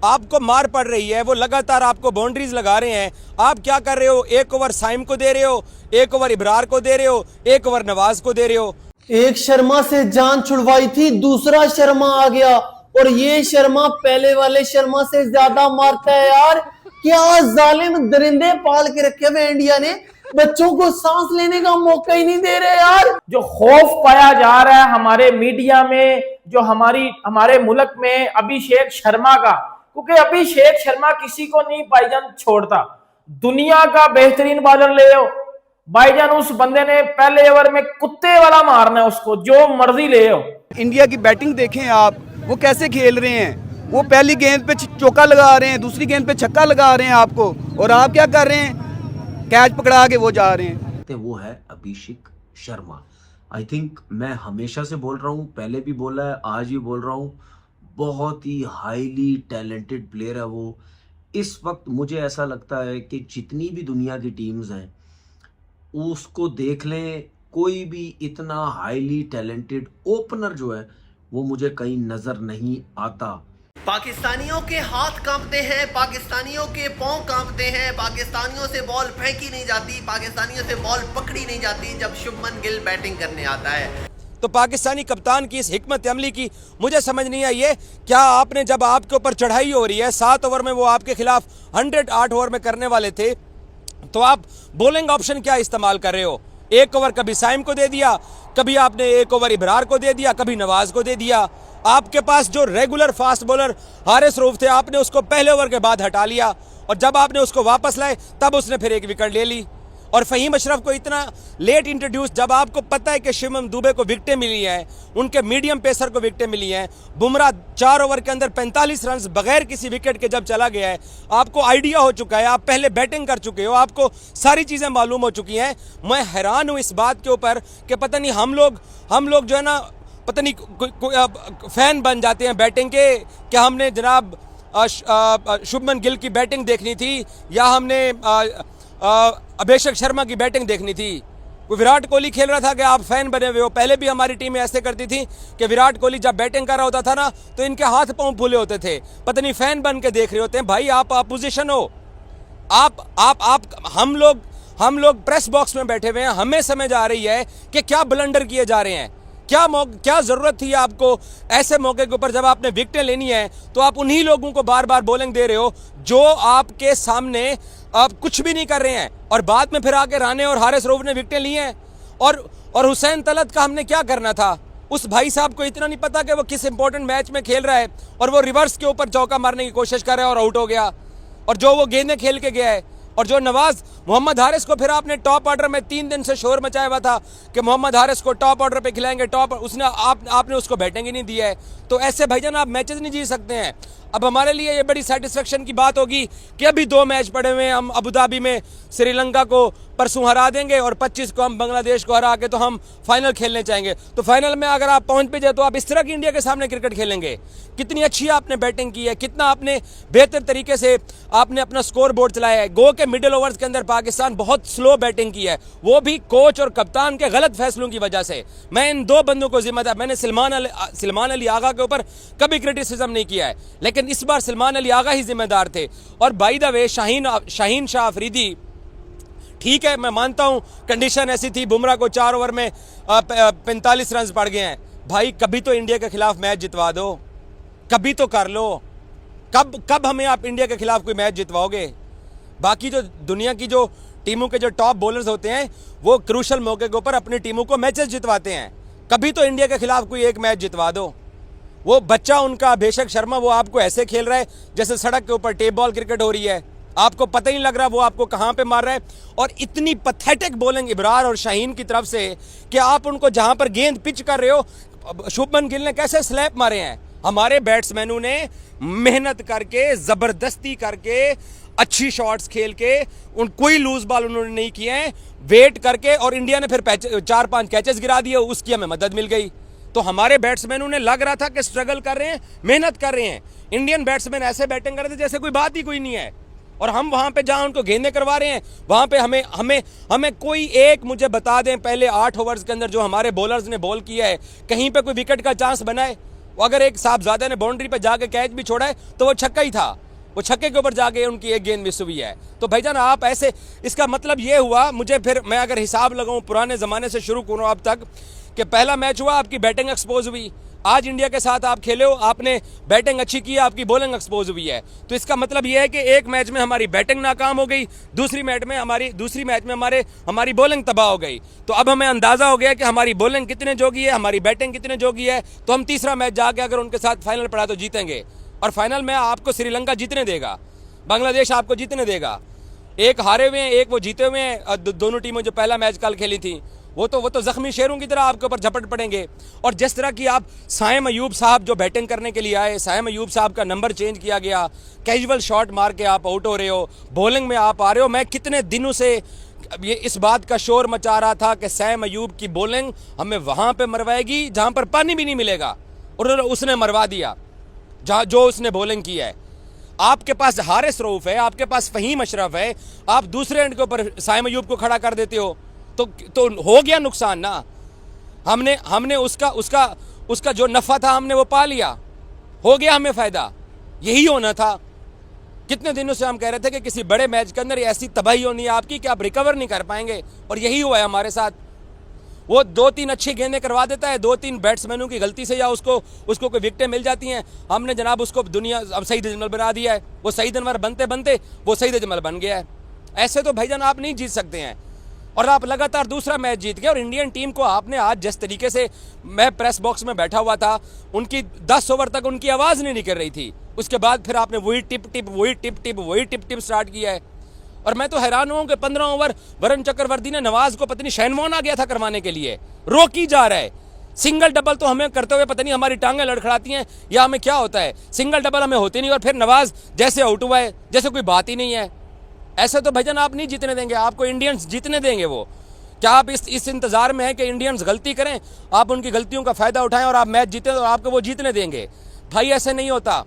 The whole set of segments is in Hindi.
आपको मार पड़ रही है, वो लगातार आपको बाउंड्रीज लगा रहे हैं। आप क्या कर रहे हो? एक ओवर साइम को दे रहे हो, एक ओवर इब्रार को दे रहे हो, एक ओवर नवाज को दे रहे हो। एक शर्मा से जान छुड़वाई थी, दूसरा शर्मा आ गया और ये शर्मा पहले वाले शर्मा से ज्यादा मारता है यार। क्या जालिम दरिंदे पाल के रखे हुए इंडिया ने, बच्चों को सांस लेने का मौका ही नहीं दे रहे यार। जो खौफ पाया जा रहा है हमारे मीडिया में, जो हमारे मुल्क में अभिषेक शर्मा का, क्योंकि अभिषेक शर्मा किसी को नहीं भाईजान छोड़ता। दुनिया का बेहतरीन बॉलर ले आओ भाईजान, उस बंदे ने पहले ओवर में कुत्ते वाला मारना है उसको, जो मर्जी ले आओ। इंडिया की बैटिंग देखें आप, वो कैसे खेल रहे हैं। वो पहली गेंद पे चौका लगा रहे हैं, दूसरी गेंद पे छक्का लगा रहे हैं आपको, और आप क्या कर रहे हैं? कैच पकड़ा के वो जा रहे हैं। वो है अभिषेक शर्मा। आई थिंक मैं हमेशा से बोल रहा हूँ, पहले भी बोला है, आज भी बोल रहा हूँ, बहुत ही हाईली टैलेंटेड प्लेयर है वो। इस वक्त मुझे ऐसा लगता है कि जितनी भी दुनिया की टीम्स हैं उसको देख लें, कोई भी इतना हाईली टैलेंटेड ओपनर जो है वो मुझे कहीं नजर नहीं आता। पाकिस्तानियों के हाथ कांपते हैं, पाकिस्तानियों के पांव कांपते हैं, पाकिस्तानियों से बॉल फेंकी नहीं जाती, पाकिस्तानियों से बॉल पकड़ी नहीं जाती जब शुभमन गिल बैटिंग करने आता है। तो पाकिस्तानी कप्तान की इस हिकमत अमली की मुझे समझ नहीं आई है। क्या आपने, जब आपके ऊपर चढ़ाई हो रही है, 7 ओवर में वो आपके खिलाफ 108 ओवर में करने वाले थे, तो आप बॉलिंग ऑप्शन क्या इस्तेमाल कर रहे हो? एक ओवर कभी साइम को दे दिया, कभी आपने एक ओवर इब्रार को दे दिया, कभी नवाज को दे दिया। आपके पास जो regular fast bowler Haris Rauf थे, आपने उसको पहले ओवर के बाद हटा लिया, और जब आपने उसको वापस लाए तब उसने फिर एक विकेट ले ली। और फहीम अशरफ को इतना लेट इंट्रोड्यूस, जब आपको पता है कि शिवम दुबे को विकेटें मिली हैं, उनके मीडियम पेसर को विकेटें मिली हैं, बुमराह 4 ओवर के अंदर 45 रन बगैर किसी विकेट के जब चला गया है, आपको आइडिया हो चुका है, आप पहले बैटिंग कर चुके हो, आपको सारी चीज़ें मालूम हो चुकी हैं। मैं हैरान हूँ इस बात के ऊपर कि पता नहीं हम लोग जो है ना, पता नहीं फैन बन जाते हैं बैटिंग के, कि हमने जनाब शुभमन गिल की बैटिंग देखनी थी, या हमने अभिषेक शर्मा की बैटिंग देखनी थी। कोई विराट कोहली खेल रहा था कि आप फैन बने हुए हो? पहले भी हमारी टीमें ऐसे करती थी कि विराट कोहली जब बैटिंग कर रहा होता था ना, तो इनके हाथ पांव फूले होते थे, पता नहीं फैन बन के देख रहे होते हैं। भाई आप अपोजिशन हो, हम लोग प्रेस बॉक्स में बैठे हुए हैं, हमें समझ आ रही है कि क्या ब्लंडर किए जा रहे हैं। क्या जरूरत थी आपको ऐसे मौके के ऊपर, जब आपने विकेटें लेनी है तो आप उन्हीं लोगों को बार बार बॉलिंग दे रहे हो जो आपके सामने आप कुछ भी नहीं कर रहे हैं, और बाद में फिर आके राणे और हारिस रऊफ ने विकेटें ली हैं। और हुसैन तलत का हमने क्या करना था? उस भाई साहब को इतना नहीं पता कि वो किस इंपॉर्टेंट मैच में खेल रहा है, और वो रिवर्स के ऊपर चौका मारने की कोशिश कर रहा है और आउट हो गया, और जो वो गेंदें खेल के गया है। और जो नवाज मोहम्मद हारिस को फिर आपने टॉप ऑर्डर में 3 दिन से शोर मचाया हुआ था कि मोहम्मद हारिस को टॉप ऑर्डर पे खिलाएंगे, आपने उसको बैटिंग ही नहीं दिया है। तो ऐसे भाईजान आप मैचेस नहीं जीत सकते हैं। अब हमारे लिए ये बड़ी सेटिस्फेक्शन की बात होगी कि अभी 2 मैच पड़े हुए हैं, हम अबू धाबी में श्रीलंका को परसों हरा देंगे और 25 को हम बांग्लादेश को हरा के तो हम फाइनल खेलने चाहेंगे। तो फाइनल में अगर आप पहुंच भी जाए तो आप इस तरह की इंडिया के सामने क्रिकेट खेलेंगे? कितनी अच्छी आपने बैटिंग की है, कितना आपने बेहतर तरीके से आपने अपना स्कोर बोर्ड चलाया है। गो के मिडिल ओवर्स के अंदर पाकिस्तान बहुत स्लो बैटिंग की है, वो भी कोच और कप्तान के गलत फैसलों की वजह से। मैं इन 2 बंदों को जिम्मेदार, मैंने सलमान अली आगा के ऊपर कभी क्रिटिसिज्म नहीं किया है, लेकिन इस बार सलमान अली आगा ही जिम्मेदार थे। और by the way Shaheen Shah Afridi, ठीक है मैं मानता हूं कंडीशन ऐसी थी, बुमराह को 4 ओवर में 45 रन पड़ गए हैं। भाई कभी तो इंडिया के खिलाफ मैच जितवा दो, कभी तो कर लो। कब हमें आप इंडिया के खिलाफ कोई मैच जितवाओगे? बाकी जो दुनिया की जो टीमों के जो टॉप बॉलर्स होते हैं वो क्रूशल मौके के ऊपर अपनी टीमों को मैचेस जितवाते हैं, कभी तो इंडिया के खिलाफ कोई एक मैच जितवा दो। वो बच्चा उनका अभिषेक शर्मा, वो आपको ऐसे खेल रहा है जैसे सड़क के ऊपर टेप बॉल क्रिकेट हो रही है, आपको पता ही नहीं लग रहा वो आपको कहां पे मार रहा है। और इतनी पैथेटिक बॉलिंग इब्रार और शाहीन की तरफ से कि आप उनको जहां पर गेंद पिच कर रहे हो, शुभमन गिल ने कैसे स्लैप मारे हैं। हमारे बैट्समैनों ने मेहनत करके, जबरदस्ती करके, अच्छी शॉट्स खेल के, कोई लूज बॉल उन्होंने नहीं किए हैं, वेट करके, और इंडिया ने फिर 4-5 कैचेस गिरा दिए, उसकी हमें मदद मिल गई। तो हमारे बैट्समैनों ने लग रहा था कि स्ट्रगल कर रहे हैं, मेहनत कर रहे हैं। इंडियन बैट्समैन ऐसे बैटिंग कर रहे थे जैसे कोई बात ही कोई नहीं है, और हम वहां पे जहां उनको गेंदें करवा रहे हैं वहां पे हमें कोई एक मुझे बता दें पहले 8 ओवर्स के अंदर जो हमारे बॉलर्स ने बॉल किया है, कहीं पे कोई विकेट का चांस बना है? वो अगर एक साहबजादे ने बाउंड्री पे जाके कैच भी छोड़ा है तो वो छक्का ही था, वो छक्के के ऊपर जाके उनकी एक गेंद मिस हुई है। तो भाईजान आप ऐसे, इसका मतलब ये हुआ, मुझे फिर मैं अगर हिसाब लगाऊं पुराने ज़माने से शुरू करूं अब तक, कि पहला मैच हुआ आपकी बैटिंग एक्सपोज हुई, आज इंडिया के साथ आप खेले हो, आपने बैटिंग अच्छी की, आपकी बॉलिंग एक्सपोज हुई है। तो इसका मतलब यह है कि एक मैच में हमारी बैटिंग नाकाम हो गई, दूसरी मैच में हमारी बॉलिंग तबाह हो गई। तो अब हमें अंदाजा हो गया कि हमारी बॉलिंग कितने जोगी है, हमारी बैटिंग कितने जोगी है। तो हम तीसरा मैच जाके अगर उनके साथ फाइनल पड़ा तो जीतेंगे, और फाइनल में आपको श्रीलंका जीतने देगा, बांग्लादेश आपको जीतने देगा। एक हारे हुए हैं, एक वो जीते हुए हैं। दोनों टीमें जो पहला मैच कल खेली थी वो तो जख्मी शेरों की तरह आपके ऊपर झपट पड़ेंगे। और जिस तरह की आप साइम अयूब साहब जो बैटिंग करने के लिए आए, साइम अयूब साहब का नंबर चेंज किया गया, कैजुअल शॉट मार के आप आउट हो रहे हो, बॉलिंग में आप आ रहे हो। मैं कितने दिनों से ये इस बात का शोर मचा रहा था कि सैम अयूब की बॉलिंग हमें वहाँ पे मरवाएगी जहाँ पर पानी भी नहीं मिलेगा, और उसने मरवा दिया जहाँ जो उसने बॉलिंग की है। आपके पास हारिस रऊफ है, आपके पास फहीम अशरफ है, आप दूसरे एंड के ऊपर साइम अयूब को खड़ा कर देते हो तो हो गया नुकसान ना। हमने उसका जो नफा था हमने वो पा लिया, हो गया हमें फायदा। यही होना था। कितने दिनों से हम कह रहे थे कि किसी बड़े मैच के अंदर ऐसी तबाही होनी है आपकी कि आप रिकवर नहीं कर पाएंगे, और यही हुआ है हमारे साथ। वो 2-3 अच्छी गेंदें करवा देता है, 2-3 बैट्समैनों की गलती से या उसको कोई विकेटें मिल जाती हैं। हमने जनाब उसको दुनिया अब सईद अजमल बना दिया है। वो सईद अनवर बनते बनते वो सईद अजमल बन गया है। ऐसे तो भाईजान आप नहीं जीत सकते हैं। और आप लगातार दूसरा मैच जीत गए, और इंडियन टीम को आपने आज जिस तरीके से, मैं प्रेस बॉक्स में बैठा हुआ था, उनकी 10 ओवर तक उनकी आवाज़ नहीं निकल रही थी। उसके बाद फिर आपने वही टिप टिप स्टार्ट किया है। और मैं तो हैरान हूँ कि 15 ओवर वरुण चक्रवर्ती ने नवाज को पता नहीं शैनवॉन आ गया था करवाने के लिए, रोकी जा रहा है। सिंगल डबल तो हमें करते हुए पता नहीं हमारी टांगें लड़खड़ाती हैं या हमें क्या होता है, सिंगल डबल हमें होती नहीं, और फिर नवाज जैसे आउट हुआ है जैसे कोई बात ही नहीं है। ऐसे तो भाईजान आप नहीं जीतने देंगे, आपको इंडियंस जीतने देंगे। वो क्या आप इस इंतजार में है कि इंडियंस गलती करें, आप उनकी गलतियों का फायदा उठाएं और आप मैच जीतें और आपको वो जीतने देंगे? भाई ऐसे नहीं होता।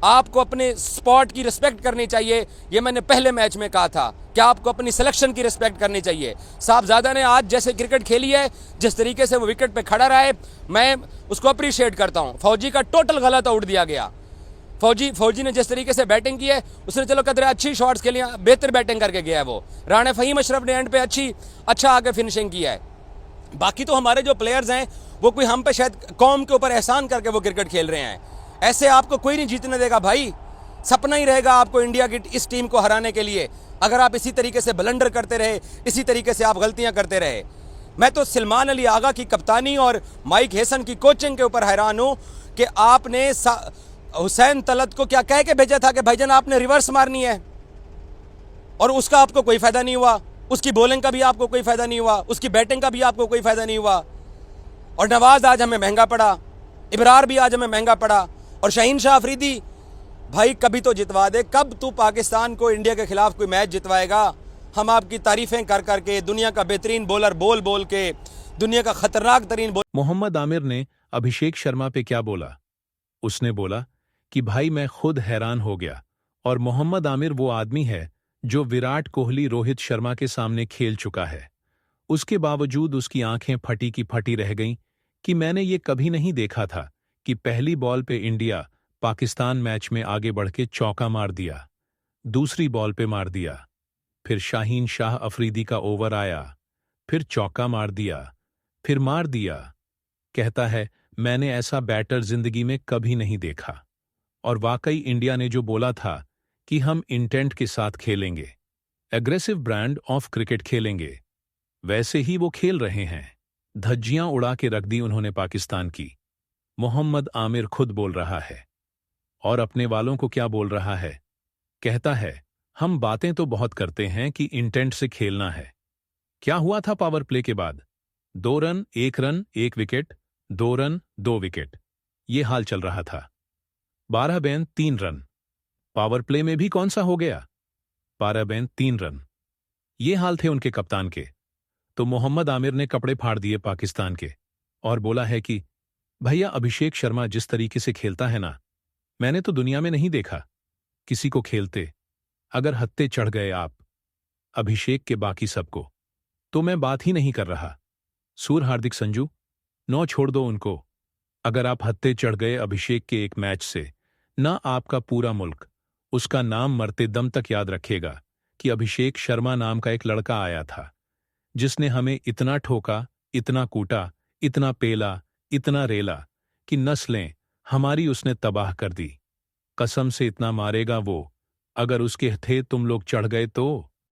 आपको अपने स्पॉट की रिस्पेक्ट करनी चाहिए। ये मैंने पहले मैच में कहा था कि आपको अपनी सिलेक्शन की रिस्पेक्ट करनी चाहिए। साहबजादा ने आज जैसे क्रिकेट खेली है, जिस तरीके से वो विकेट पे खड़ा रहा है, मैं उसको अप्रिशिएट करता हूँ। फौजी का टोटल गलत आउट दिया गया। फौजी ने जिस तरीके से बैटिंग की है, उसने चलो कदर अच्छी शॉट्स के लिए बेहतर बैटिंग करके गया है। वो राणा फहीम अशरफ ने एंड पे अच्छा आके फिनिशिंग किया है। बाकी तो हमारे जो प्लेयर्स हैं वो कोई हम पे शायद कौम के ऊपर एहसान करके वो क्रिकेट खेल रहे हैं। ऐसे आपको कोई नहीं जीतने देगा भाई। सपना ही रहेगा आपको इंडिया की इस टीम को हराने के लिए, अगर आप इसी तरीके से ब्लंडर करते रहे, इसी तरीके से आप गलतियां करते रहे। मैं तो सलमान अली आगा की कप्तानी और माइक हेसन की कोचिंग के ऊपर हैरान हूं कि आपने हुसैन तलत को क्या कह के भेजा था कि भाईजान आपने रिवर्स मारनी है, और उसका आपको कोई फायदा नहीं हुआ। उसकी बॉलिंग का भी आपको कोई फायदा नहीं हुआ, उसकी बैटिंग का भी आपको कोई फायदा नहीं हुआ। और नवाज आज हमें महंगा पड़ा, इब्रार भी आज हमें महंगा पड़ा, और शाहीन शाह अफरीदी भाई कभी तो जितवा दे। कब तू पाकिस्तान को इंडिया के खिलाफ कोई मैच जितवाएगा? हम आपकी तारीफें कर करके, दुनिया का बेहतरीन बॉलर बोल के, दुनिया का खतरनाक तरीन मोहम्मद आमिर ने अभिषेक शर्मा पे क्या बोला? उसने बोला कि भाई मैं खुद हैरान हो गया, और मोहम्मद आमिर वो आदमी है जो विराट कोहली, रोहित शर्मा के सामने खेल चुका है। उसके बावजूद उसकी आंखें फटी की फटी रह गईं कि मैंने ये कभी नहीं देखा था कि पहली बॉल पे इंडिया पाकिस्तान मैच में आगे बढ़ के चौका मार दिया, दूसरी बॉल पे मार दिया, फिर शाहीन शाह अफरीदी का ओवर आया, फिर चौका मार दिया, फिर मार दिया। कहता है मैंने ऐसा बैटर जिंदगी में कभी नहीं देखा। और वाकई इंडिया ने जो बोला था कि हम इंटेंट के साथ खेलेंगे, एग्रेसिव ब्रांड ऑफ क्रिकेट खेलेंगे, वैसे ही वो खेल रहे हैं। धज्जियां उड़ा के रख दी उन्होंने पाकिस्तान की। मोहम्मद आमिर खुद बोल रहा है, और अपने वालों को क्या बोल रहा है? कहता है हम बातें तो बहुत करते हैं कि इंटेंट से खेलना है। क्या हुआ था पावर प्ले के बाद? 2 run 1 run 1 wicket, 2 run 2 wicket, ये हाल चल रहा था। 12 गेंद 3 रन। पावर प्ले में भी कौन सा हो गया? 12 गेंद 3 रन। ये हाल थे उनके कप्तान के। तो मोहम्मद आमिर ने कपड़े फाड़ दिए पाकिस्तान के और बोला है कि भैया अभिषेक शर्मा जिस तरीके से खेलता है ना, मैंने तो दुनिया में नहीं देखा किसी को खेलते। अगर हत्ते चढ़ गए आप अभिषेक के बाकी सबको, तो मैं बात ही नहीं कर रहा। सूर हार्दिक संजू, 9 छोड़ दो उनको, अगर आप हत्थे चढ़ गए अभिषेक के एक मैच से, ना आपका पूरा मुल्क उसका नाम मरते दम तक याद रखेगा कि अभिषेक शर्मा नाम का एक लड़का आया था, जिसने हमें इतना ठोका, इतना कूटा, इतना पेला, इतना रेला कि नस्लें हमारी उसने तबाह कर दी। कसम से इतना मारेगा वो, अगर उसके हथे तुम लोग चढ़ गए तो।